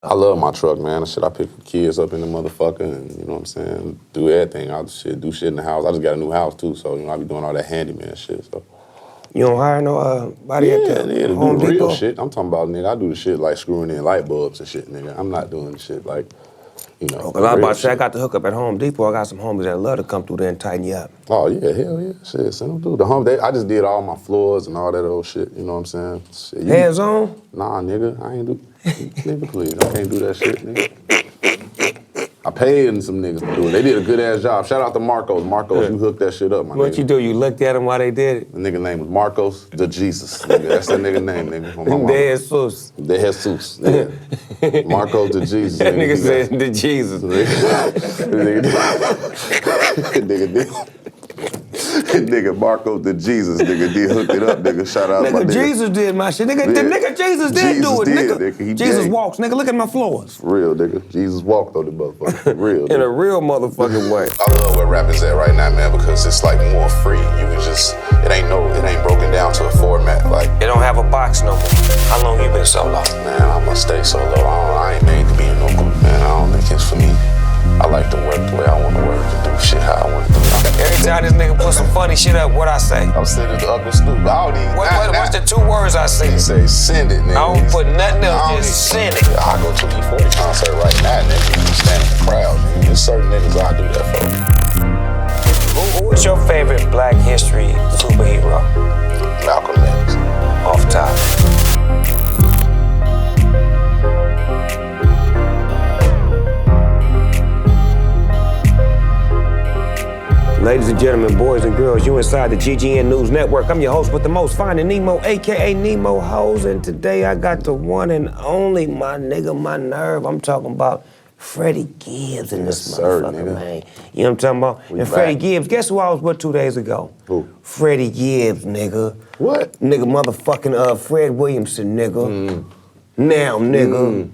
I love my truck, man. Shit, I pick the kids up in the motherfucker and, you know what I'm saying, do everything. I do shit in the house. I just got a new house, too, so, you know, I be doing all that handyman shit, so. You don't hire no body at the Home to do the Depot? real shit. I'm talking about, nigga, I do the shit like screwing in light bulbs and shit, nigga. I'm not doing the shit like, you know. Because I was about to say, I got the hookup at Home Depot. I got some homies that love to come through there and tighten you up. Oh, yeah, hell yeah. Shit, send them through. I just did all my floors and all that old shit, you know what I'm saying? Shit, Hands on? Nah, nigga, I ain't do, nigga, please, I can't do that shit, nigga. I paid some niggas to do it. They did a good-ass job. Shout out to Marcos. Marcos, you hooked that shit up, my nigga. What you do? You looked at them while they did it? The nigga name was Marcos the Jesus, nigga. That's that nigga name, nigga. De Jesus. De Jesus, yeah. Marcos the Jesus, That nigga. nigga said the Jesus. Nigga Marcos the Jesus, nigga, did hook it up, nigga. Shout out my nigga. Jesus did my shit. Nigga, Yeah. the nigga Jesus did do it, nigga. He Jesus did. walks, nigga. Look at my floors. For real, nigga. Jesus walked on the motherfucker. Real, In a nigga. real motherfucking way. I love where rap is at right now, man, because it's like more free. You can just, it ain't broken down to a format. Like, It don't have a box no more. How long you been solo? man, I'm gonna stay solo. I ain't made to be in no group, man. I don't think it's for me. I like to work the way I want to work and do shit how I want to do it. Every time this nigga put some funny shit up, what I say? I'm sending the Uncle Snoop. I don't even. What's the 2 words I say? He say, send it, nigga. I don't put nothing else, just send it. I go to an E40 concert right now, nigga. You stand in the crowd, nigga. There's certain niggas I do that for. Who is your favorite Black history superhero? Malcolm X. Off top. Ladies and gentlemen, boys and girls, you inside the GGN News Network. I'm your host with the most, Finding Nemo, a.k.a. Nemo Hoes, and today I got the one and only, my nigga, my nerve. I'm talking about Freddie Gibbs in this motherfucker, man. You know what I'm talking about? And Freddie Gibbs, guess who I was with 2 days ago? Who? Freddie Gibbs, nigga. What? Nigga, motherfucking Fred Williamson, nigga. Now, nigga.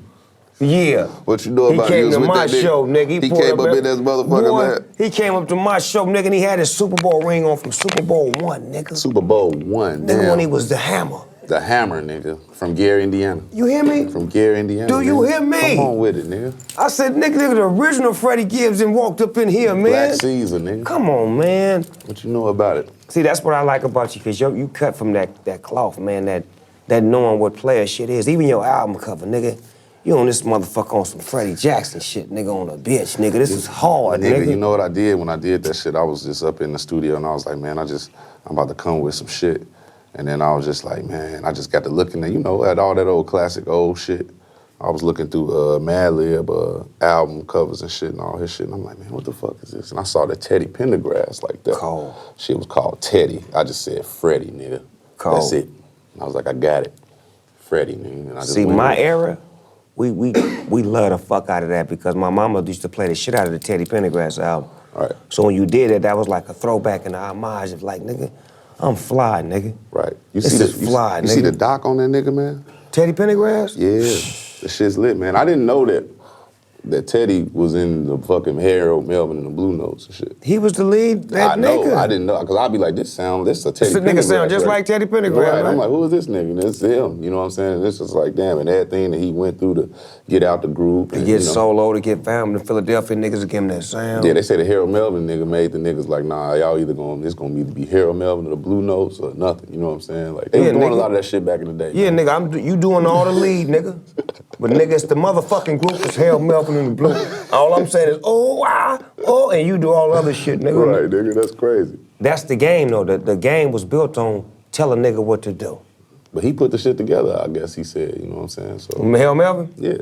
Yeah. What you know about He came to with my that nigga? show, nigga. He came up in this motherfucker, Boy, man. He came up to my show, nigga, and he had his Super Bowl ring on from Super Bowl I, nigga. Super Bowl I, Nigga, damn. when he was the Hammer. The Hammer, nigga, from Gary, Indiana. You hear me? From Gary, Indiana. Do you hear me? Come on with it, nigga. I said, nigga, the original Freddie Gibbs and walked up in here, man. Black Caesar, nigga. Come on, man. What you know about it? See, that's what I like about you, because you cut from that cloth, man, that knowing what player shit is. Even your album cover, nigga. You on this motherfucker on some Freddie Jackson shit, nigga, on a bitch, nigga. This is hard, nigga. You know what I did when I did that shit? I was just up in the studio and I was like, man, I'm about to come with some shit. And then I was just like, man, I just got to looking at, at all that old classic old shit. I was looking through Madlib album covers and shit and all his shit. And I'm like, man, what the fuck is this? And I saw the Teddy Pendergrass like that. Cold. Shit was called Teddy. I just said Freddie, nigga. Cold. That's it. And I was like, I got it. Freddie, nigga. And I just See, went my with it. era, we love the fuck out of that because my mama used to play the shit out of the Teddy Pendergrass album. Right. So when you did it, that was like a throwback and a homage of like, nigga, I'm fly, nigga. Right. You see the doc on that nigga, man? Teddy Pendergrass? Yeah. The shit's lit, man. I didn't know that Teddy was in the fucking Harold Melvin and the Blue Notes and shit. He was the lead, that nigga. I didn't know, because I'd be like, this a Teddy Pendergrass. This nigga sound just like Teddy Pendergrass, Right. right? I'm like, who is this nigga? And it's him, you know what I'm saying? And it's just like, damn, and everything that he went through to get out the group. To get solo, to get found, the Philadelphia niggas to give him that sound. Yeah, they say the Harold Melvin nigga made the niggas like, nah, y'all it's gonna be Harold Melvin or the Blue Notes or nothing, you know what I'm saying? Like, they were doing a lot of that shit back in the day. Yeah, man. nigga, you doing all the lead, nigga. But nigga, it's the motherfucking group is Harold Melvin and the Blue. All I'm saying is, and you do all the other shit, nigga. Right, nigga, that's crazy. That's the game, though. The game was built on tell a nigga what to do. But he put the shit together, I guess he said, you know what I'm saying? So Harold Melvin? yeah.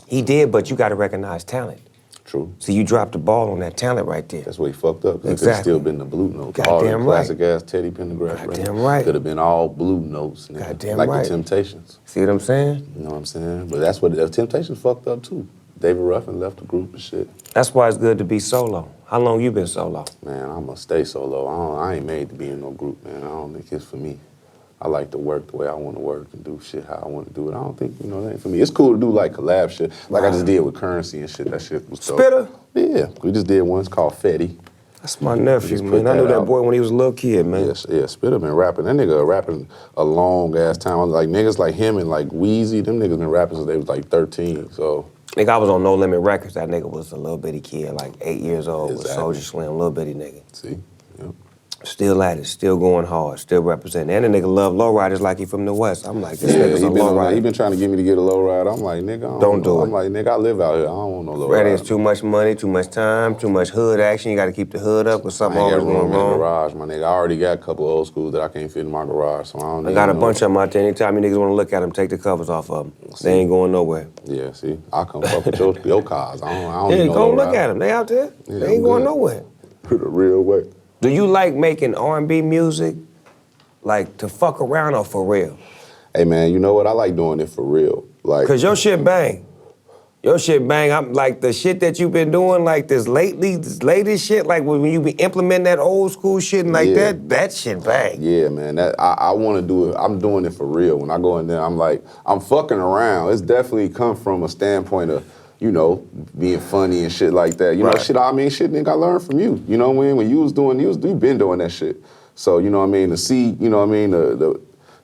He did, but you gotta recognize talent. True. See, you dropped the ball on that talent right there. That's where he fucked up. Exactly. It could have still been the Blue Notes. Goddamn all the right. classic ass Teddy Pendergrass. Goddamn right. Could have been all Blue Notes. Nigga. Goddamn like right. the Temptations. See what I'm saying? You know what I'm saying? But that's what the Temptations fucked up too. David Ruffin left the group and shit. That's why it's good to be solo. How long you been solo? Man, I'm gonna stay solo. I ain't made to be in no group, man. I don't think it's for me. I like to work the way I want to work and do shit how I want to do it. I don't think, that ain't for me. It's cool to do like collab shit, like I just did with Currency and shit. That shit was dope. Spitter? Yeah, we just did one. It's called Fetty. That's my nephew, Just man. put I knew that that out. boy when he was a little kid, man. Yes, yeah, Spitter been rapping. That nigga rapping a long ass time. Like niggas like him and like Wheezy, them niggas been rapping since they was like 13. So Nigga, I was on No Limit Records. That nigga was a little bitty kid, like 8 years old, with Exactly. Soulja Slim, little bitty nigga. see, yep. Still at it, still going hard, still representing. And the nigga love lowriders like he from the West. I'm like, this Yeah, nigga's a he been on that. lowrider. He been trying to get me to get a low ride. I'm like, nigga, I Don't do know. it. I'm like, nigga, I live out here. I don't want no low Freddie, ride. it's too much money, too much time, too much hood action. You gotta keep the hood up because I something ain't always got room going in the wrong. garage, my nigga. I already got a couple of old schools that I can't fit in my garage, so I don't I need got a no- bunch of them out there. Anytime you niggas wanna look at them, take the covers off of them. They ain't going nowhere. Yeah, see, I come fuck with your cars. I don't Yeah, need no go low look ride. at them. They out there. Yeah, They ain't I'm going good. nowhere. The real way. Do you like making R&B music, like to fuck around or for real? Hey man, you know what? I like doing it for real. Like, Cause your shit bang. Your shit bang. I'm like the shit that you've been doing, like this latest shit, like when you be implementing that old school shit and like Yeah. that shit bang. yeah, man, that I want to do it. I'm doing it for real. When I go in there, I'm like, I'm fucking around. It's definitely come from a standpoint of, you know, being funny and shit like that. You know, Right. shit. I mean, shit, nigga, I learned from you. You know what I mean? When you been doing that shit. So you know what I mean? To see, you know what I mean?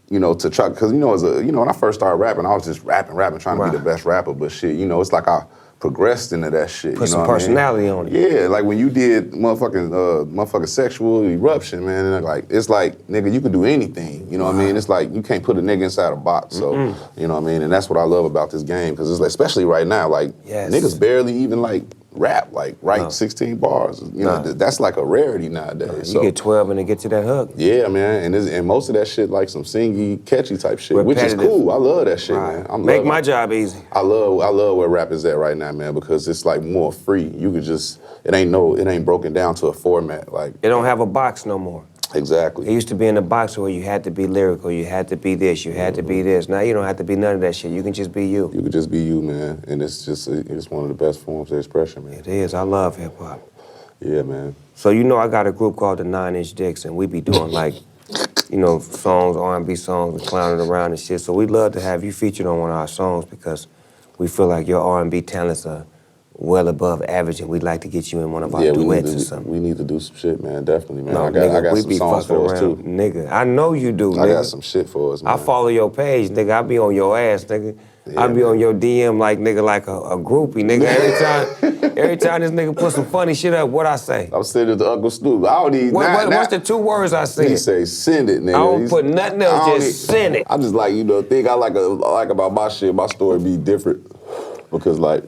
You know, to try, cause you know, when I first started rapping, I was just rapping, trying to be the best rapper. But shit, you know, it's like I progressed into that shit. Put you know some what I mean? personality on it. Yeah, like when you did motherfucking sexual eruption, man. And like it's like, nigga, you can do anything. You know what I mean? It's like you can't put a nigga inside a box. So you know what I mean? And that's what I love about this game, cause it's like, especially right now, like Yes. niggas barely even like rap, like write No. 16 bars. You know, that's like a rarity nowadays. You So, get 12 and it get to that hook. yeah, man, and most of that shit like some singy, catchy type shit, which is Repetitive. cool. I love that shit, Right. man. I'm Make loving my it. job easy. I love where rap is at right now, man, because it's like more free. You could just, it ain't broken down to a format, like It don't have a box no more. It exactly. used to be in a box where you had to be lyrical, you had to be this, you had to be this. Now you don't have to be none of that shit. You can just be you. You could just be you, man, and it's one of the best forms of expression, man. It is. I love hip hop. Yeah, man. So you know I got a group called the 9 Inch Dicks, and we be doing like, you know, songs, R&B songs, and clowning around and shit. So we'd love to have you featured on one of our songs because we feel like your R&B talents are well above average, and we'd like to get you in one of our duets or something. we need to do some shit, man. Definitely, man. No, I nigga, got we some be songs fucking for us around, too. nigga. I know you do, nigga. I got some shit for us, man. I follow your page, nigga. I be on your ass, nigga. Yeah, I be man. on your DM like nigga, like a groupie, nigga. Every time this nigga put some funny shit up, what I say? I'm sending it to Uncle Snoop. I don't need What's the 2 words I He said? say send it, nigga. I don't put nothing else, I don't just send it. I just like, you know, thing I like about my shit, my story be different. Because like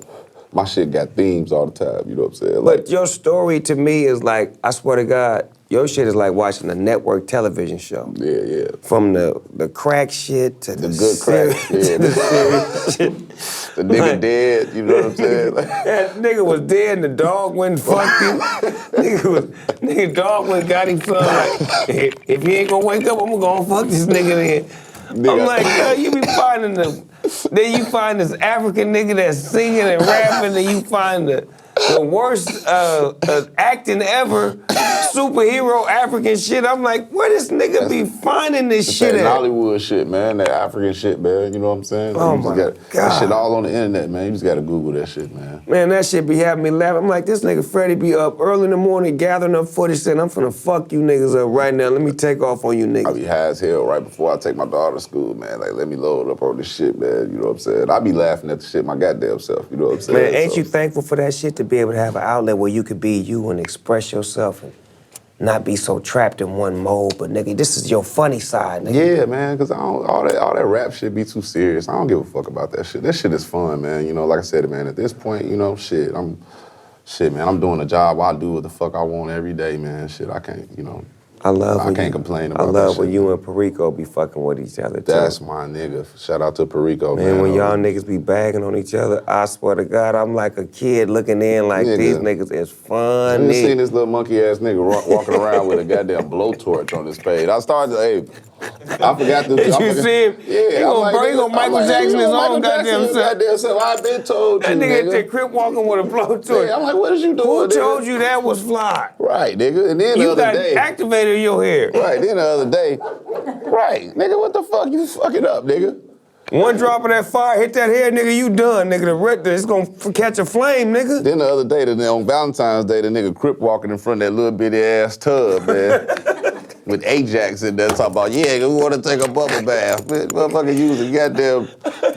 my shit got themes all the time, you know what I'm saying? Like, But your story to me is like, I swear to God, your shit is like watching a network television show. yeah. From the crack shit to the good crack, to the serious shit. The nigga Like- dead, you know what I'm saying? Like, That nigga was dead and the dog went and fucked him. nigga dog went and got him son. Like, if he ain't gonna wake up, I'm gonna fuck this nigga then. I'm Nigga. like, yo, you be finding then you find this African nigga that's singing and rapping, and you find the worst acting ever, superhero African shit. I'm like, where this nigga be finding this shit that at? Hollywood shit, man, that African shit, man, you know what I'm saying? Oh You just my got, God. That shit all on the internet, man. You just gotta Google that shit, man. Man, that shit be having me laughing. I'm like, this nigga Freddie be up early in the morning gathering up footage saying, I'm finna fuck you niggas up right now. Let me take off on you I niggas. be high as hell right before I take my daughter to school, man. Like, let me load up on this shit, man. You know what I'm saying? I be laughing at the shit my goddamn self, you know what I'm saying? Man, ain't So- you thankful for that shit to be able to have an outlet where you could be you and express yourself and not be so trapped in one mode, but nigga, this is your funny side, nigga. Yeah, man, because all that rap shit be too serious. I don't give a fuck about that shit. That shit is fun, man. You know, like I said, man, at this point, you know, I'm doing a job I do what the fuck I want every day, man. Shit, I can't, you know. I love I when can't you- complain I about love that when shit, you man. and Perico be fucking with each other, too. That's my nigga. Shout out to Perico, man. Man, when y'all niggas be bagging on each other, I swear to God, I'm like a kid looking in like Nigga. these niggas is I just funny. seen this little monkey ass nigga walking around with a goddamn blowtorch on his page. I started to, I forgot to. Did you see him? Yeah, He gonna Michael Jackson his own goddamn self. I've been told you, That nigga at the nigga. crib walking with a blowtorch. Yeah, I'm like, what is you doing, Who nigga? told you that was fly? Right, nigga. And then the You other got day. activator in your hair. Right, then the other day. Right, nigga, what the fuck? You fucking up, nigga. One drop of that fire, hit that hair, nigga, you done, nigga. It's gonna catch a flame, nigga. Then the other day, on Valentine's Day, the nigga crip walking in front of that little bitty ass tub, man. With Ajax in there talking about, yeah, we want to take a bubble bath. Bitch, motherfucker using goddamn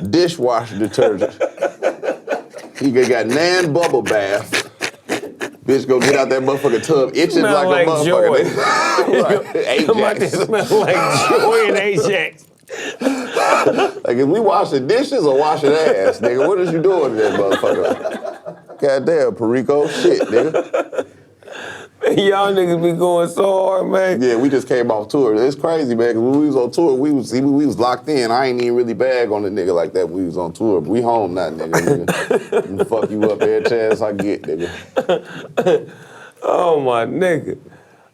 dishwasher detergent. He got nan bubble bath. Bitch go get out that motherfucking tub itching like a motherfucker. Ajax. Come out there smell like joy and Ajax. Like, is we washing dishes or washing ass, nigga? What is you doing to that motherfucker? Goddamn, Perico, shit, nigga. Y'all niggas be going so hard, man. Yeah, we just came off tour. It's crazy, man, because when we was on tour, we was locked in. I ain't even really bag on the nigga like that when we was on tour. But we home now, nigga. Fuck you up every chance I get, nigga. Oh, my nigga.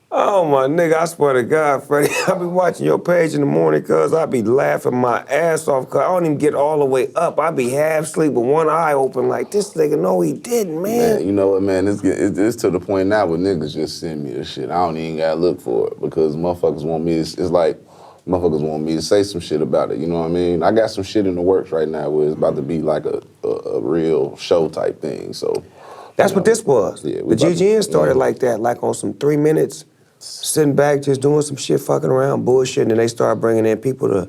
Oh, my nigga, I swear to God, Freddie, I be watching your page in the morning, cuz I be laughing my ass off, cuz I don't even get all the way up. I be half asleep with one eye open like, this nigga, no, he didn't, man. You know what, man, it's to the point now where niggas just send me this shit. I don't even gotta look for it because motherfuckers want me, it's like motherfuckers want me to say some shit about it, you know what I mean? I got some shit in the works right now where it's about to be like a real show type thing, so. That's what this was. Yeah, the GGN started like that, like on some 3 minutes, sitting back, just doing some shit, fucking around, bullshit, and then they started bringing in people to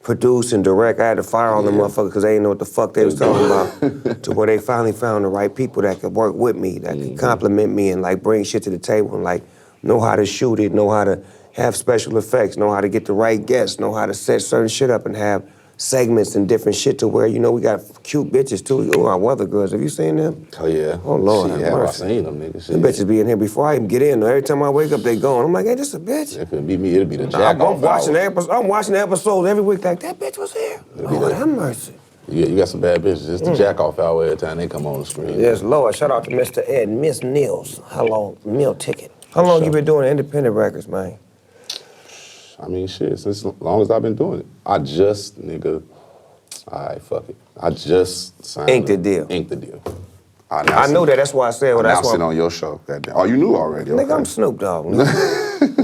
produce and direct. I had to fire on them motherfuckers because they didn't know what the fuck they was talking about. To where they finally found the right people that could work with me, that could compliment me and like bring shit to the table and like know how to shoot it, know how to have special effects, know how to get the right guests, know how to set certain shit up and have segments and different shit to where, you know, we got cute bitches too. Oh, our weather girls, have you seen them? Oh yeah. Oh Lord, shit, have mercy. I seen them niggas. Them bitches be in here before I even get in. Every time I wake up, they gone. I'm like, hey, this a bitch. It couldn't be me, it'll be the jack off. I'm watching the episodes every week like, that bitch was here. Lord have mercy. Yeah, you got some bad bitches. It's the jack off hour every time they come on the screen. Yes, Lord. Shout out to Mr. Ed and Miss Nils. How long? Meal ticket. How long you been doing independent records, man? I mean, shit, since as long as I've been doing it. I just, nigga, all right, fuck it. I just signed Inked the deal. Inked the deal. I knew that. That's why I said. Well, that's why. On your show. Goddamn. Oh, you knew already. Nigga, okay. I'm Snoop Dogg.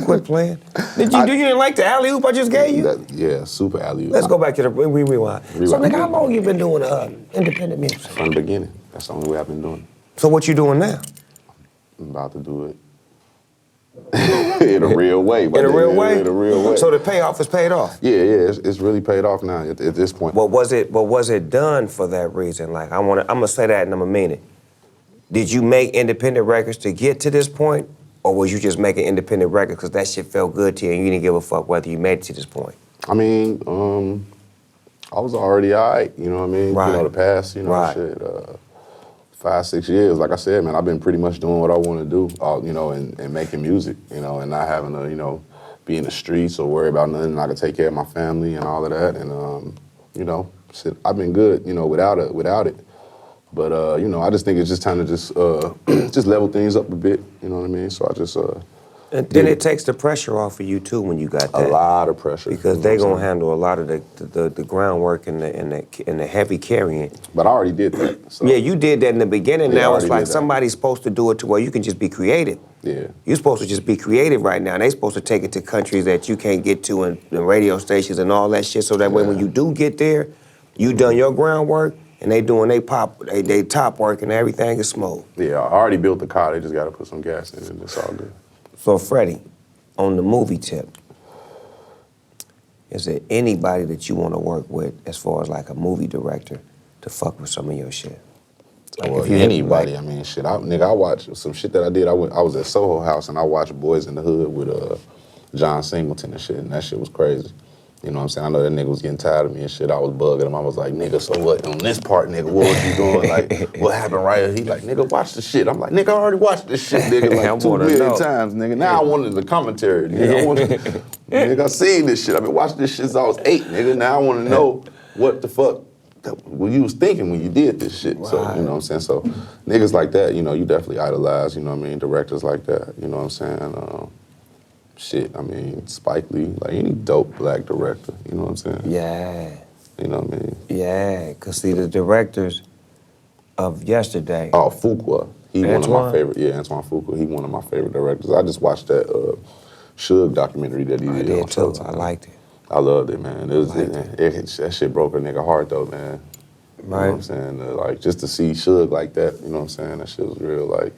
Quit playing. You didn't like the alley oop I just gave you? Yeah, super alley oop. Let's go back to the rewind. So, nigga, how long you been doing independent music? From the beginning. That's the only way I've been doing it. So what you doing now? I'm about to do it. In a real way. In a real way? In a real way. So the payoff is paid off? Yeah, it's really paid off now at this point. But was it done for that reason? Like, I'm gonna say that and I'm gonna mean it. Did you make independent records to get to this point? Or was you just making independent records because that shit felt good to you and you didn't give a fuck whether you made it to this point? I mean, I was already all right, you know what I mean? Right. You know, the past, you know, shit, 5-6 years, like I said, man, I've been pretty much doing what I want to do, you know, and making music, you know, and not having to, you know, be in the streets or worry about nothing. I could take care of my family and all of that, and you know, shit, I've been good, you know, without it. But you know, I just think it's just time to just level things up a bit, you know what I mean? So I just and then it takes the pressure off of you too when you got that. A lot of pressure. Because they gonna handle a lot of the groundwork and the heavy carrying. But I already did that. So. Yeah, you did that in the beginning. Yeah, now it's like somebody's supposed to do it to where you can just be creative. Yeah. You're supposed to just be creative right now. And they supposed to take it to countries that you can't get to and radio stations and all that shit. So that way when you do get there, you done your groundwork and they doing they top work and everything is smooth. Yeah, I already built the car. They just got to put some gas in it and it's all good. So Freddie, on the movie tip, is there anybody that you want to work with as far as like a movie director to fuck with some of your shit? Like Well, anybody, I mean, shit. I watched some shit that I did. I was at Soho House and I watched Boys in the Hood with John Singleton and shit, and that shit was crazy. You know what I'm saying? I know that nigga was getting tired of me and shit. I was bugging him. I was like, nigga, so what? On this part, nigga, what was you doing? Like, what happened right here? He like, nigga, watch the shit. I'm like, nigga, I already watched this shit, nigga, like 2 million times, nigga. Now I wanted the commentary, nigga. Nigga, I seen this shit. I've been watching this shit since I was 8, nigga. Now I want to know what the fuck what you was thinking when you did this shit. Right. So, you know what I'm saying? So, niggas like that, you know, you definitely idolize, you know what I mean? Directors like that, you know what I'm saying? Shit, I mean, Spike Lee, like any dope black director, you know what I'm saying? Yeah. You know what I mean? Yeah, because see, the directors of yesterday. Oh, Fuqua. He Antoine? One of my favorite, yeah, Antoine Fuqua. He one of my favorite directors. I just watched that Suge documentary that he did. I did too, I liked it. I loved it, man. That shit broke a nigga heart though, man. You know what I'm saying? Like just to see Suge like that, you know what I'm saying? That shit was real. Like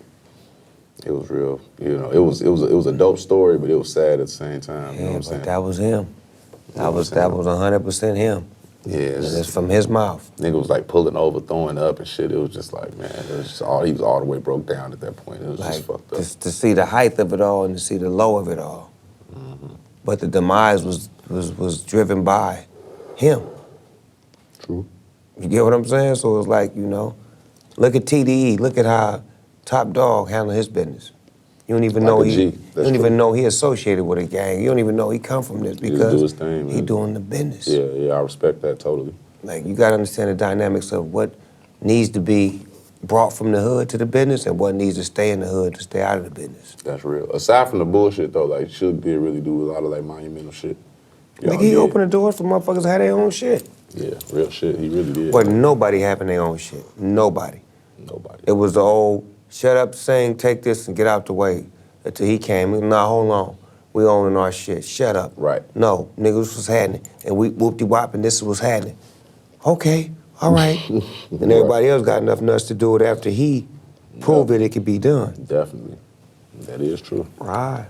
it was real. You know, it was a dope story, but it was sad at the same time. You know what I'm saying? That was him. That was 100% him. Yeah, it's from his mouth. Nigga was like pulling over, throwing up and shit. It was just like, man, it was just he was all the way broke down at that point. It was like, just fucked up. To see the height of it all and to see the low of it all. But the demise was driven by him. True. You get what I'm saying? So it was like, you know, look at TDE. Look at how Top Dog handled his business. You don't even know even know he associated with a gang. You don't even know he come from this because do his thing, man. He doing the business. Yeah, I respect that totally. Like you gotta understand the dynamics of what needs to be brought from the hood to the business and what needs to stay in the hood to stay out of the business. That's real. Aside from the bullshit though, like Suge did really do a lot of like monumental shit. Like he opened the doors for motherfuckers to have their own shit. Yeah, real shit. He really did. But nobody having their own shit. Nobody. Nobody. It was the old shut up, sing, take this, and get out the way. Until he came, nah, hold on. We owning our shit. Shut up. Right. No, niggas was happening. And we whoop-de-wop and this was happening. Okay, all right. And everybody else got enough nuts to do it after he proved it could be done. Definitely. That is true. Right.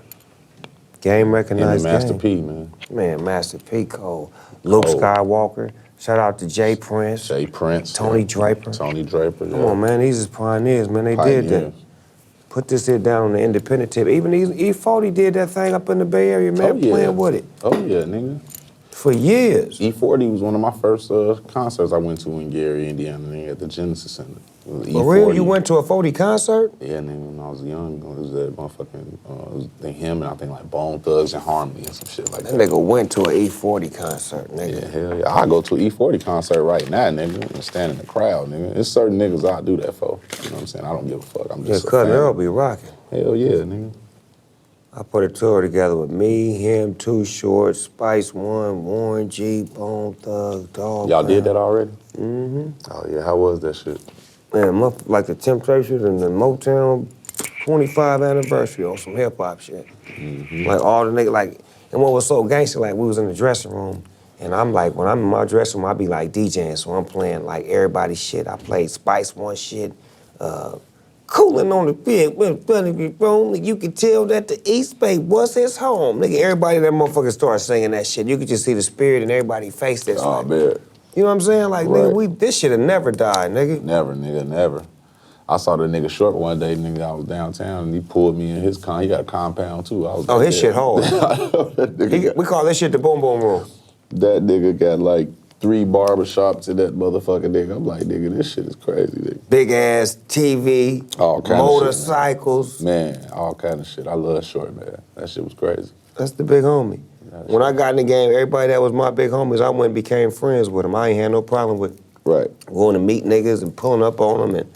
Game recognized and Master P, man. Man, Master P, cold. Luke Skywalker. Shout out to Jay Prince. Tony Draper. Tony Draper, yeah. Come on, man. These is pioneers, man. They did that. Put this shit down on the independent tip. Even E40 did that thing up in the Bay Area, man, playing with it. Oh, yeah, nigga. For years. E40 was one of my first concerts I went to in Gary, Indiana, nigga, at the Genesis Center. For real? You went to a 40 concert? Yeah, nigga, when I was young, it was that motherfucking, it was him and I think like Bone Thugs and Harmony and some shit like that. That nigga went to an E40 concert, nigga. Yeah, hell yeah. I go to an E40 concert right now, nigga, and stand in the crowd, nigga. There's certain niggas I do that for. You know what I'm saying? I don't give a fuck. I'm just a fan. Earl be rocking. Hell yeah, nigga. I put a tour together with me, him, Too Short, Spice One, Warren G, Bone Thug, Dog. Y'all did that already? Mm-hmm. Oh yeah, how was that shit? Man, like the Temptations and the Motown 25 anniversary on some hip hop shit. Mm-hmm. Like all the niggas, like, and what was so gangster, like we was in the dressing room, and I'm like, when I'm in my dressing room, I be like DJing, so I'm playing like everybody's shit. I played Spice One shit, cooling on the bed, you could tell that the East Bay was his home. Nigga, everybody that motherfucker started singing that shit. You could just see the spirit in everybody's face that's Oh, man. You know what I'm saying? Like, nigga, this shit'll never die, nigga. Never, nigga, never. I saw the nigga Short one day, nigga, I was downtown, and he pulled me in his he got a compound, too. I was his shit hard. We call this shit the boom boom room. That nigga got, like, 3 barbershops in that motherfucking nigga. I'm like, nigga, this shit is crazy, nigga. Big-ass TV, all kind motorcycles. Of shit, man, all kind of shit. I love Short, man. That shit was crazy. That's the big homie. When I got in the game, everybody that was my big homies, I went and became friends with them. I ain't had no problem with going to meet niggas and pulling up on them. And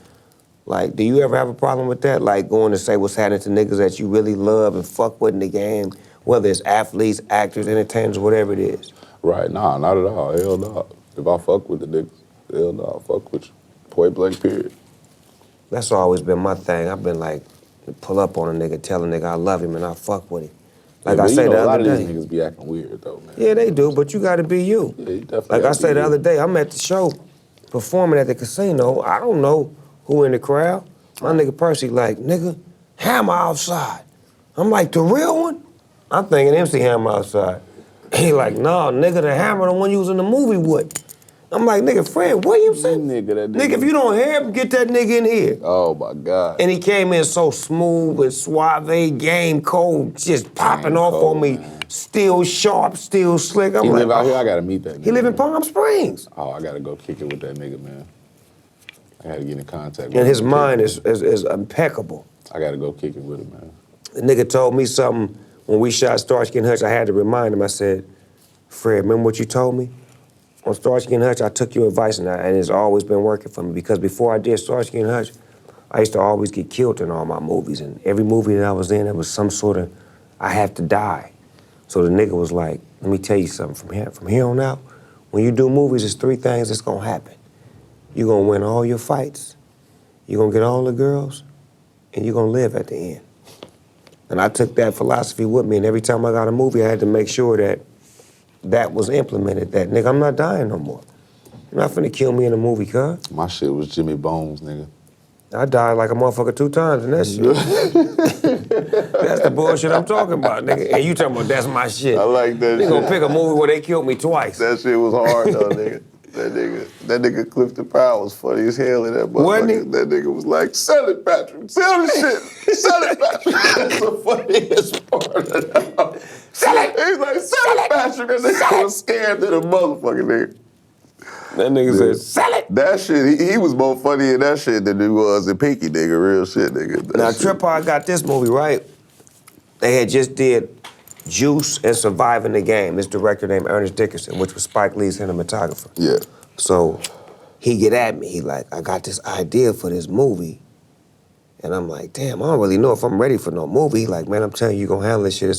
like, do you ever have a problem with that? Like going to say what's happening to niggas that you really love and fuck with in the game, whether it's athletes, actors, entertainers, whatever it is. Right, nah, not at all. Hell no. If I fuck with the niggas, hell no, I fuck with you. Point blank, period. That's always been my thing. I've been like, pull up on a nigga, tell a nigga I love him and I fuck with him. Like I said the other day. A lot of these niggas be acting weird though, man. Yeah, they do, but you gotta be you. Yeah, you definitely like I said the other day, I'm at the show, performing at the casino. I don't know who in the crowd. My nigga Percy like, nigga, Hammer outside. I'm like, the real one? I'm thinking MC Hammer outside. He like, nah, nigga, the Hammer, the one you was in the movie with. I'm like, nigga, Fred Williamson? Nigga, if you don't hear him, get that nigga in here. Oh, my God. And he came in so smooth and suave, game cold, just popping off on me. Man. Still sharp, still slick. I'm he like, live out here? I got to meet that nigga. He live in Palm Springs. Oh, I got to go kick it with that nigga, man. I got to get in contact with him. And his mind is impeccable. I got to go kick it with him, man. The nigga told me something when we shot Starsky and Hutch. I had to remind him. I said, Fred, remember what you told me? On Starsky and Hutch, I took your advice, and it's always been working for me, because before I did Starsky and Hutch, I used to always get killed in all my movies, and every movie that I was in, there was some sort of, I have to die. So the nigga was like, let me tell you something, from here on out, when you do movies, there's 3 things that's gonna happen. You're gonna win all your fights, you're gonna get all the girls, and you're gonna live at the end. And I took that philosophy with me, and every time I got a movie, I had to make sure that that was implemented that, nigga, I'm not dying no more. You're not finna kill me in a movie, cuz. My shit was Jimmy Bones, nigga. I died like a motherfucker 2 times in that shit. That's the bullshit I'm talking about, nigga. And you talking about that's my shit. I like that They shit. gonna pick a movie where they killed me twice. That shit was hard though, nigga. That nigga Clifton Powell was funny as hell in that motherfucker. Wasn't he? That nigga was like, sell it, Patrick. Sell the shit. Sell it, Patrick. That's the funniest part of that. Sell it. He's like, sell it, Patrick. That nigga was scared to the motherfucking nigga. That nigga said, sell it. That shit, he was more funny in that shit than he was in Pinky, nigga. Real shit, nigga. That Now, shit. Tripod got this movie, right? They had just did Juice and Surviving the Game. This director named Ernest Dickerson, which was Spike Lee's cinematographer. Yeah. So he get at me. He like, I got this idea for this movie. And I'm like, damn, I don't really know if I'm ready for no movie. He like, man, I'm telling you, you're gonna handle this shit.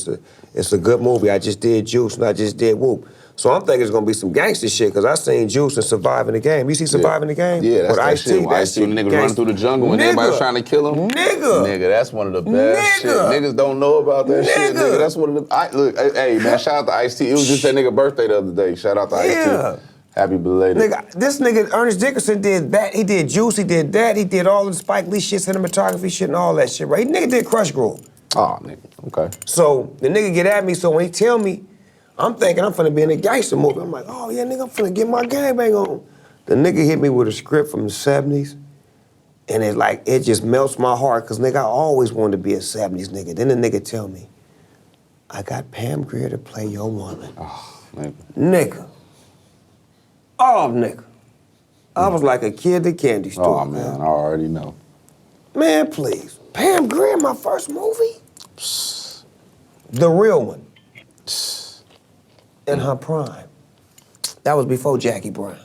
It's a good movie. I just did Juice and I just did Whoop. So I'm thinking it's gonna be some gangster shit, because I seen Juice and Surviving the Game. You see Surviving the Game? Yeah, that's With that Ice-T? shit. Ice-T and the niggas running through the jungle when everybody's trying to kill him. Nigga, that's one of the best shit. Niggas don't know about that shit, nigga. That's one of the, look, hey, man, shout out to Ice-T. It was just that nigga birthday the other day. Shout out to Ice-T. Happy belated. Nigga, this nigga, Ernest Dickerson, did that. He did Juice, he did that. He did all the Spike Lee shit, cinematography shit and all that shit, right? Nigga did Crush Groove. Oh, nigga, okay. So the nigga get at me, so when he tell me, I'm thinking I'm finna be in a gangster movie. I'm like, oh yeah, nigga, I'm finna get my gangbang on. The nigga hit me with a script from the 70s, and it just melts my heart, because nigga, I always wanted to be a 70s nigga. Then the nigga tell me, I got Pam Grier to play your woman. Oh, nigga. Nigga. Oh, nigga. I was like a kid at the candy store. Oh, man, I already know. Man, please. Pam Grier, my first movie? The real one. In her prime. That was before Jackie Brown.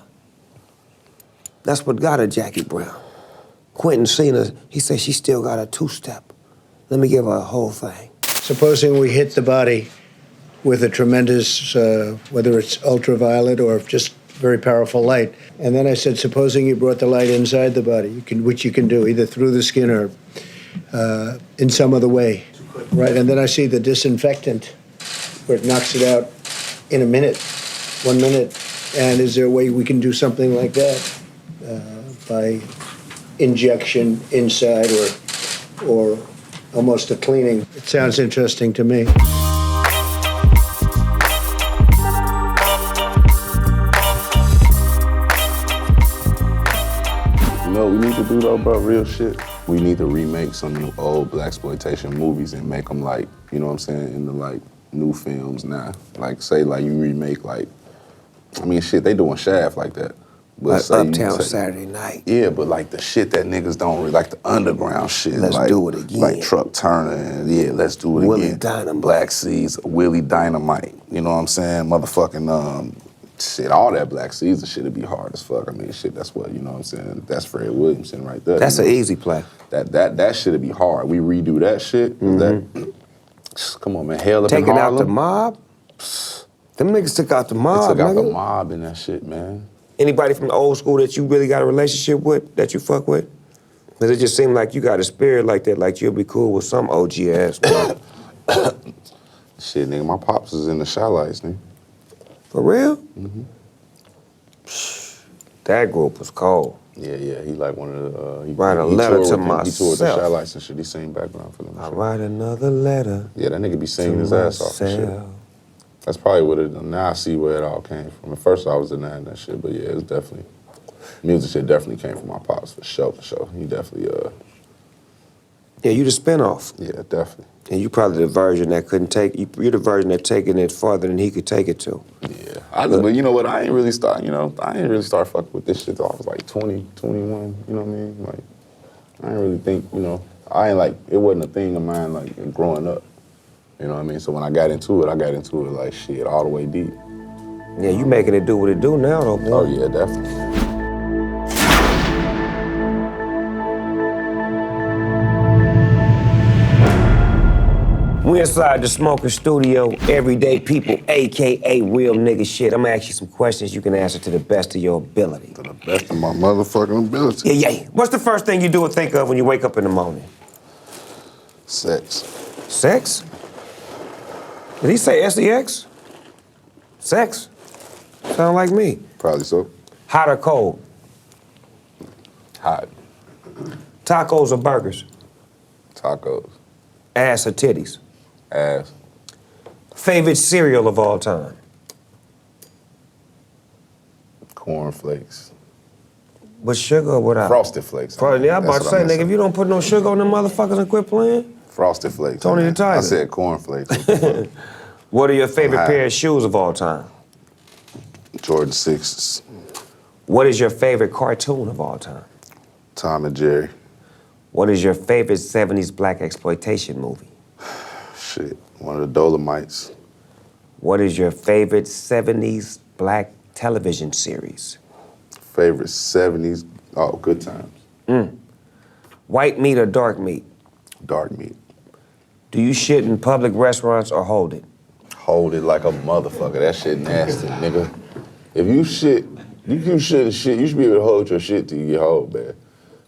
That's what got her Jackie Brown. Quentin seen her, he said she still got a 2-step. Let me give her a whole thing. Supposing we hit the body with a tremendous, whether it's ultraviolet or just very powerful light. And then I said, supposing you brought the light inside the body, which you can do, either through the skin or in some other way. Right, and then I see the disinfectant where it knocks it out in a minute, 1 minute. And is there a way we can do something like that by injection inside or almost a cleaning? It sounds interesting to me. You know what we need to do though, bro, real shit? We need to remake some of the old Blaxploitation movies and make them like, you know what I'm saying, into like new films now. Like say like you remake like, I mean shit, they doing Shaft like that. But Like Uptown Saturday Night. Yeah, but like the shit that niggas don't really, like the underground shit. Let's like, do it again. Like Truck Turner and yeah, let's do it Willie again. Dynamite. Black Seas, Willie Dynamite. You know what I'm saying? Motherfucking shit, all that Black Caesar shit would be hard as fuck. I mean, shit, that's what, you know what I'm saying? That's Fred Williamson right there. That's an easy play. That shit'd be hard. We redo that shit. Come on, man. Hell up in Taking Harlem. out the mob? Them niggas took out the mob, They took out the nigga. mob in that shit, man. Anybody from the old school that you really got a relationship with, that you fuck with? Because it just seemed like you got a spirit like that, like you'll be cool with some OG ass. Shit, nigga, my pops is in the Shy Lights, nigga. For real? That group was cold. Yeah, he like one of the, he Write a he letter toured to with them. He toured the myself. Shy Lights and shit. He sing background for them. I write another letter. Yeah, that nigga be singing to his ass off and shit. myself. That's probably what it, now I see where it all came from. At first I was denying that shit, but yeah, it's definitely, music shit definitely came from my pops, for sure. He definitely, Yeah, you the spinoff. yeah, definitely. And you probably the version that couldn't take, you're the version that taking it farther than he could take it to. Yeah, but you know what, I ain't really start fucking with this shit till I was like 20, 21, you know what I mean? Like, I didn't really think, you know, it wasn't a thing of mine like growing up. You know what I mean? So when I got into it like shit, all the way deep. Yeah, you making it do what it do now though, boy. Oh yeah, definitely. We inside the Smoker Studio, everyday people, AKA real nigga shit. I'm gonna ask you some questions you can answer to the best of your ability. To the best of my motherfucking ability. Yeah. What's the first thing you do or think of when you wake up in the morning? Sex. Sex? Did he say SEX? Sex. Sound like me. Probably so. Hot or cold? Hot. Tacos or burgers? Tacos. Ass or titties? Ass. Favorite cereal of all time? Cornflakes. With sugar or without? Frosted Flakes. Probably, yeah, I'm about to That's say, what I nigga, meant. if you don't put no sugar on them motherfuckers and quit playing. Frosted Flakes. Tony the Tiger. I said cornflakes. What the fuck? What are your favorite high. pair of shoes of all time? Jordan 6s. What is your favorite cartoon of all time? Tom and Jerry. What is your favorite 70s black exploitation movie? Shit. One of the Dolomites. What is your favorite 70s black television series? Favorite 70s. Oh, Good Times. White meat or dark meat? Dark meat. Do you shit in public restaurants or hold it? Hold it like a motherfucker. That shit nasty, nigga. If you shit, you shouldn't shit. You should be able to hold your shit till you get home, man.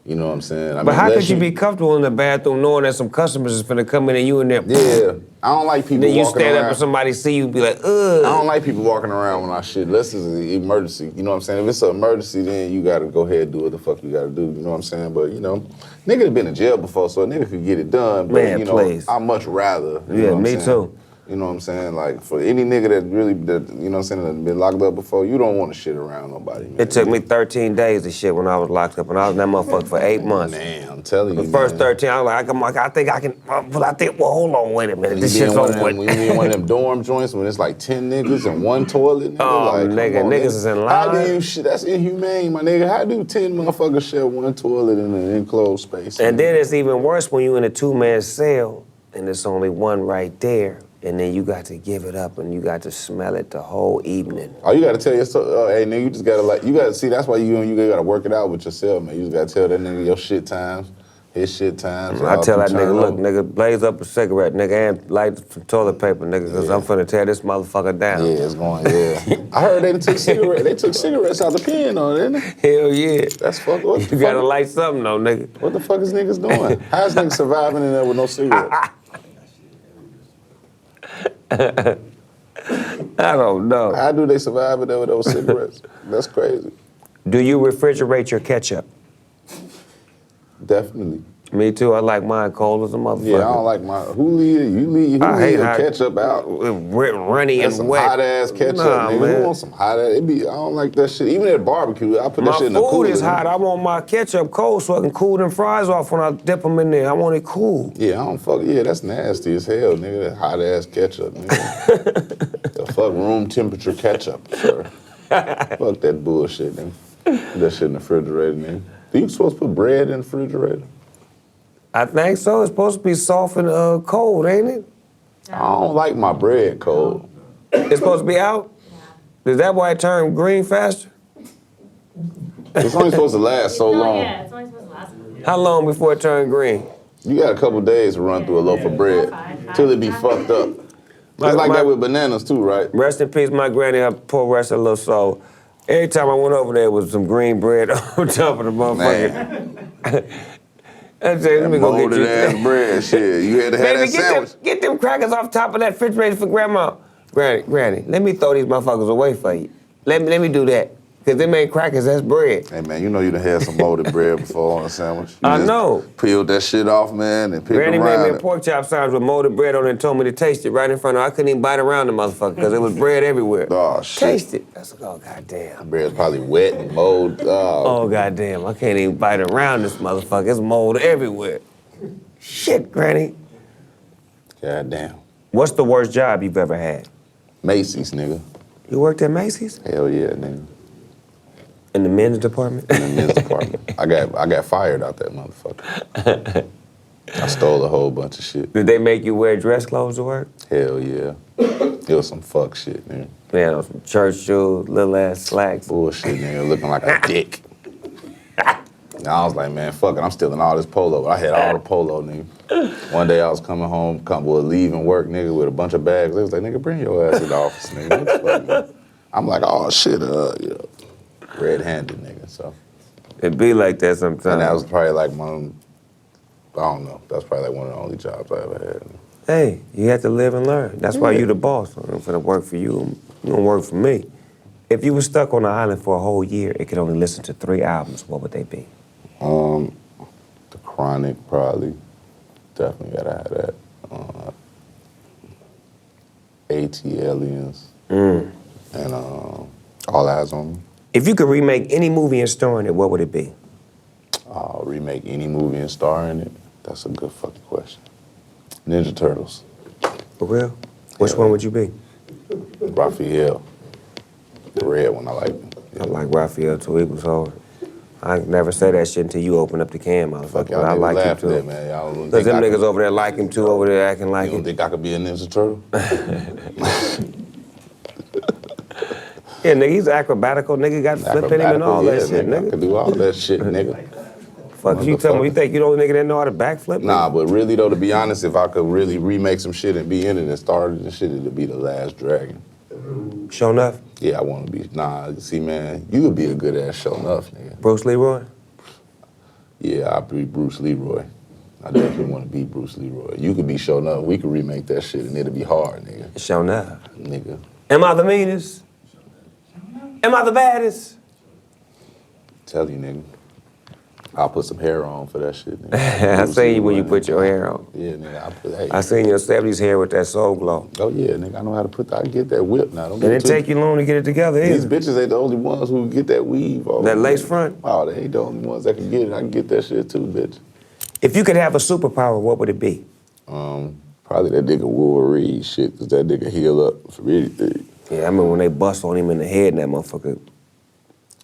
You know what I'm saying? I But mean, how unless could you be comfortable in the bathroom knowing that some customers is finna come in and you in there? Yeah, I don't like people Then you walking stand around. up and somebody see you be like, I ugh. don't like people walking around when I shit. Unless it's an emergency. You know what I'm saying? If it's an emergency, then you gotta go ahead and do what the fuck you gotta do. You know what I'm saying? But, you know, nigga have been in jail before, so a nigga could get it done. But, Man, you know, please. I'd much rather. You Yeah, know what I'm me saying? too. You know what I'm saying? Like, for any nigga that really, you know what I'm saying, that been locked up before, you don't want to shit around nobody, man. It took me 13 days to shit when I was locked up, and I was in that motherfucker for 8 months. Man, I'm telling you, The first man. 13, I was like, I think I can, well, hold on, wait a minute, this You be shit's in one over of them- with. when you be in one of them dorm joints when it's like 10 niggas and one toilet, nigga. Oh, like, come nigga, on, niggas is in How line. do you shit? That's inhumane, my nigga. How do 10 motherfuckers share one toilet in an enclosed space? And then it's even worse when you in a 2-man cell, and there's only one right there, and then you got to give it up, and you got to smell it the whole evening. Oh, you gotta tell yourself, hey nigga, you just gotta you gotta see, that's why you gotta work it out with yourself, man. You just gotta tell that nigga your shit times, his shit times. I tell that you nigga, turn look, over. nigga, blaze up a cigarette, nigga, and light some toilet paper, nigga, because I'm finna tear this motherfucker down. Yeah, it's going, yeah. I heard they took cigarettes out the pen on it, didn't they? Hell yeah. That's fuck, what the You gotta fuck? light something though, nigga. What the fuck is niggas doing? How's niggas surviving in there with no cigarettes? I don't know. How do they survive in there with those cigarettes? That's crazy. Do you refrigerate your ketchup? Definitely. Me too, I like mine cold as a motherfucker. Yeah, I don't like my. Who leave your ketchup out? Runny That's and some wet. hot ass ketchup, Nah, nigga. man. Who wants some hot ass? I don't like that shit. Even at barbecue, I put that My shit in the food cooler. is hot. I want my ketchup cold so I can cool them fries off when I dip them in there. I want it cool. Yeah, I don't fuck. Yeah, that's nasty as hell, nigga. That hot ass ketchup, nigga. The fuck room temperature ketchup, sir. Fuck that bullshit, nigga. Put that shit in the refrigerator, nigga. Do you supposed to put bread in the refrigerator? I think so. It's supposed to be soft and cold, ain't it? I don't like my bread cold. It's supposed to be out? Is that why it turned green faster? It's only supposed to last so long. Yeah, it's only supposed to last. How long before it turned green? You got a couple days to run through a loaf of bread till it be fucked up. It's like that with bananas too, right? Rest in peace, my granny. I poor rest her little soul. Every time I went over there was some green bread on top of the motherfucker. I said, let me go get Molded you. ass bread, shit. You had to have Baby, that sandwich. get them crackers off top of that refrigerator for grandma. Granny, let me throw these motherfuckers away for you. Let me do that. Because them ain't crackers, that's bread. Hey man, you know you done had some molded bread before on a sandwich. You I just know. Peeled that shit off, man, and picked Granny made around me a it. pork chop sandwich with molded bread on it and told me to taste it right in front of her. I couldn't even bite around the motherfucker because there was bread everywhere. Oh shit. Taste it. I was like, oh, goddamn. Bread's probably wet and mold. Oh, goddamn. I can't even bite around this motherfucker. It's mold everywhere. Shit, Granny. Goddamn. What's the worst job you've ever had? Macy's, nigga. You worked at Macy's? Hell yeah, nigga. In the men's department? In the men's department. I got fired out that motherfucker. I stole a whole bunch of shit. Did they make you wear dress clothes to work? Hell yeah. It was some fuck shit, nigga. Man, some church shoes, little ass slacks. Bullshit, nigga, looking like a dick. And I was like, man, fuck it, I'm stealing all this polo. I had all the polo, nigga. One day I was coming home, leaving work, nigga, with a bunch of bags. They was like, nigga, bring your ass to the office, nigga. What the fuck, man? I'm like, oh shit, red-handed, nigga, so. It be like that sometimes. And that was probably like I don't know, that's probably like one of the only jobs I ever had. Hey, you have to live and learn. That's why you the boss. I'm finna work for you. You don't work for me. If you were stuck on an island for a whole year, it could only listen to 3 albums, what would they be? The Chronic, probably. Definitely gotta have that. AT Aliens. And All Eyes on Me. If you could remake any movie and star in it, what would it be? Remake any movie and star in it? That's a good fucking question. Ninja Turtles. For real? Which one would you be? Raphael. The red one, I like him. I like Raphael too, he was hard. I ain't never say that shit until you open up the can, motherfucker. Fuck But I like him too. That, man. Y'all don't Cause think them I niggas could- over there like him too, over there acting like You don't him. think I could be a Ninja Turtle? Yeah, nigga, he's acrobatical, nigga, got flipping him and all that shit, I could nigga. do all that shit, nigga. Fuck, you tell me, you think you the only nigga that know how to backflip? Nah, but really though, to be honest, if I could really remake some shit and be in it and start it and shit, it'd be The Last Dragon. Show enough? Yeah, I want to be. Nah, see, man, you would be a good ass show enough, nigga. Bruce Leroy? Yeah, I'd be Bruce Leroy. I definitely want to be Bruce Leroy. You could be show enough. We could remake that shit and it'd be hard, nigga. Show enough. Nigga. Am I the meanest? Am I the baddest? Tell you, nigga. I'll put some hair on for that shit, nigga. I seen you when you put your hair on. Yeah, nigga. Hey. I seen your 70s hair with that soul glow. Oh, yeah, nigga. I know how to put that. I can get that whip now. Don't And get it too- take you long to get it together, These either. bitches ain't the only ones who get that weave. Off. That lace front? Oh, they ain't the only ones that can get it. I can get that shit too, bitch. If you could have a superpower, what would it be? Probably that nigga Wolverine shit, because that nigga heal up for anything. Yeah, I remember when they bust on him in the head and that motherfucker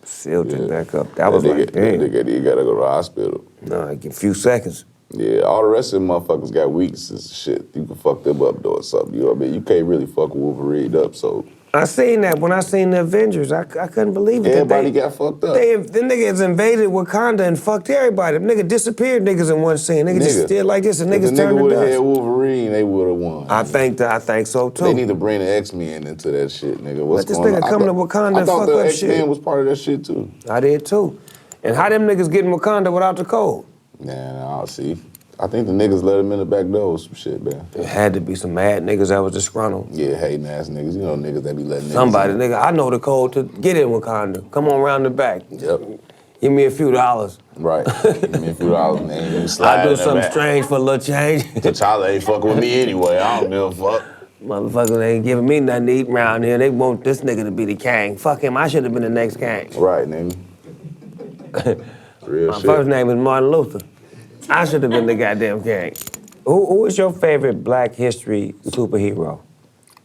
sealed it back up. That was nigga, like, damn. That nigga, you gotta go to the hospital. No, like a few seconds. Yeah, all the rest of them motherfuckers got weaknesses and shit. You can fuck them up doing something, you know what I mean? You can't really fuck Wolverine up, so. I seen that when I seen the Avengers. I couldn't believe it. Everybody got fucked up. The niggas invaded Wakanda and fucked everybody. Them niggas disappeared niggas in one scene. Niggas just stood like this and If niggas the turned nigga to would've had dust. Wolverine, they would've won. I think so too. They need to bring the X-Men into that shit, nigga. What's Let this going nigga on? come to Wakanda I and thought fuck the up X-Men shit. was part of that shit too. I did too. And how them niggas get in Wakanda without the code? Nah, I'll see. I think the niggas let him in the back door with some shit, man. There had to be some mad niggas that was disgruntled. Yeah, hating ass niggas. You know niggas that be letting Somebody, niggas in. nigga, I know the code to get in Wakanda. Come on round the back. Yep. Give me a few dollars. Right. Give me a few dollars and then you slide I do in that something back. strange for a little change. T'Challa ain't fucking with me anyway. I don't give a fuck. Motherfuckers ain't giving me nothing to eat around here. They want this nigga to be the king. Fuck him, I should have been the next king. Right, nigga. Real My shit. first name is Martin Luther. I should have been the goddamn king. Who is your favorite black history superhero?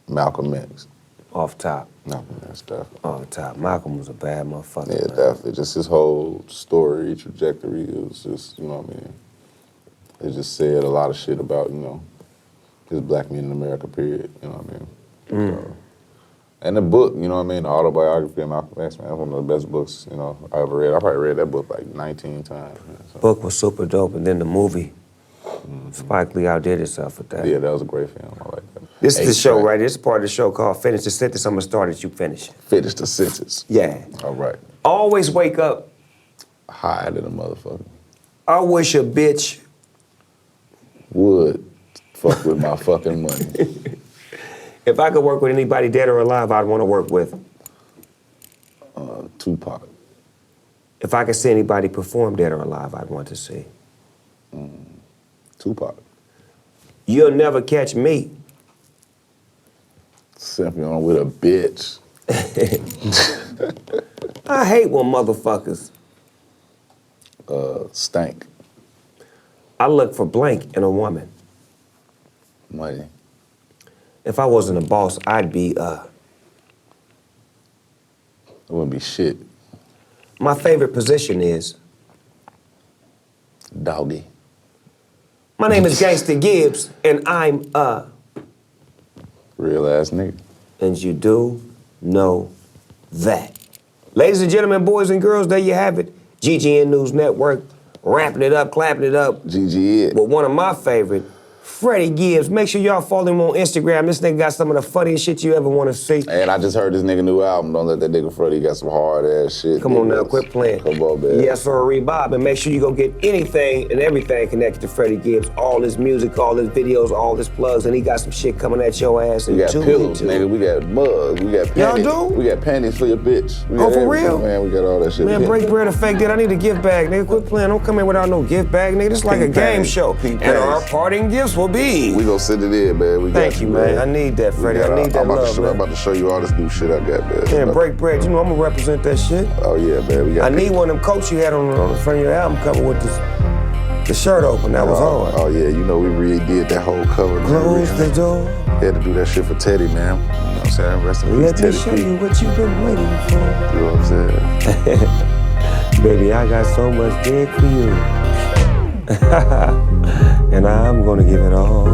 Malcolm X. Off top. Malcolm X, definitely. Off top. Malcolm was a bad motherfucker. Yeah, man. definitely. Just his whole story, trajectory, it was just, you know what I mean? It just said a lot of shit about, you know, his black men in America, period. You know what I mean? So, and the book, you know what I mean? The autobiography of Malcolm X, man, that's one of the best books, you know, I ever read. I probably read that book like 19 times. Man, so. Book was super dope, and then the movie, Spike Lee outdid himself with that. Yeah, that was a great film. I like that. This is the show Track. right here. This is part of the show called Finish the Sentence. I'm gonna start it, you finish. Finish the sentence. Yeah. All right. Always wake up. High than a motherfucker. I wish a bitch. Would fuck with my fucking money. If I could work with anybody dead or alive, I'd want to work with. Tupac. If I could see anybody perform dead or alive, I'd want to see. Tupac. You'll never catch me. Simply on with a bitch. I hate when motherfuckers. Stank. I look for blank in a woman. Money. If I wasn't a boss, I'd be, It wouldn't be shit. my favorite position is, Doggy. my name is Gangsta Gibbs, and I'm a, Real ass nigga. and you do know that. Ladies and gentlemen, boys and girls, there you have it. GGN News Network, wrapping it up, clapping it up, GG it. with one of my favorite Freddie Gibbs. Make sure y'all follow him on Instagram. This nigga got some of the funniest shit you ever want to see. And I just heard this nigga new album. Don't let that nigga Freddie got some hard ass shit. Come on now, quit playing. Come on, man. Yes, sir, Bob. And make sure you go get anything and everything connected to Freddie Gibbs. All his music, all his videos, all his plugs, and he got some shit coming at your ass. We got pillows, nigga. We got mugs. We got panties. Y'all do? We got panties for your bitch. We Oh, got for real? Man, we got all that shit. Man, break bread or fake that. I need a gift bag, nigga. Quit playing. Don't come in without no gift bag, nigga. This is like a Pink game panties. show. Pink And our panties. parting gifts will be. We gonna send it in, man. We got Thank you, man. I need that, Freddie. I need that I'm love, man. about to show you all this new shit I got, man. Man, break bread. You know I'm gonna represent that shit. Oh yeah, man. We got. I need one of them coats you had on the front of your album cover with the shirt open. That was hard. Oh yeah, you know we redid that whole cover. Close the door. Had to do that shit for Teddy, man. You know what I'm saying? Rest in peace, Let me Teddy show P. you what you've been waiting for. You know what I'm saying? Baby, I got so much dick for you. And I'm gonna give it all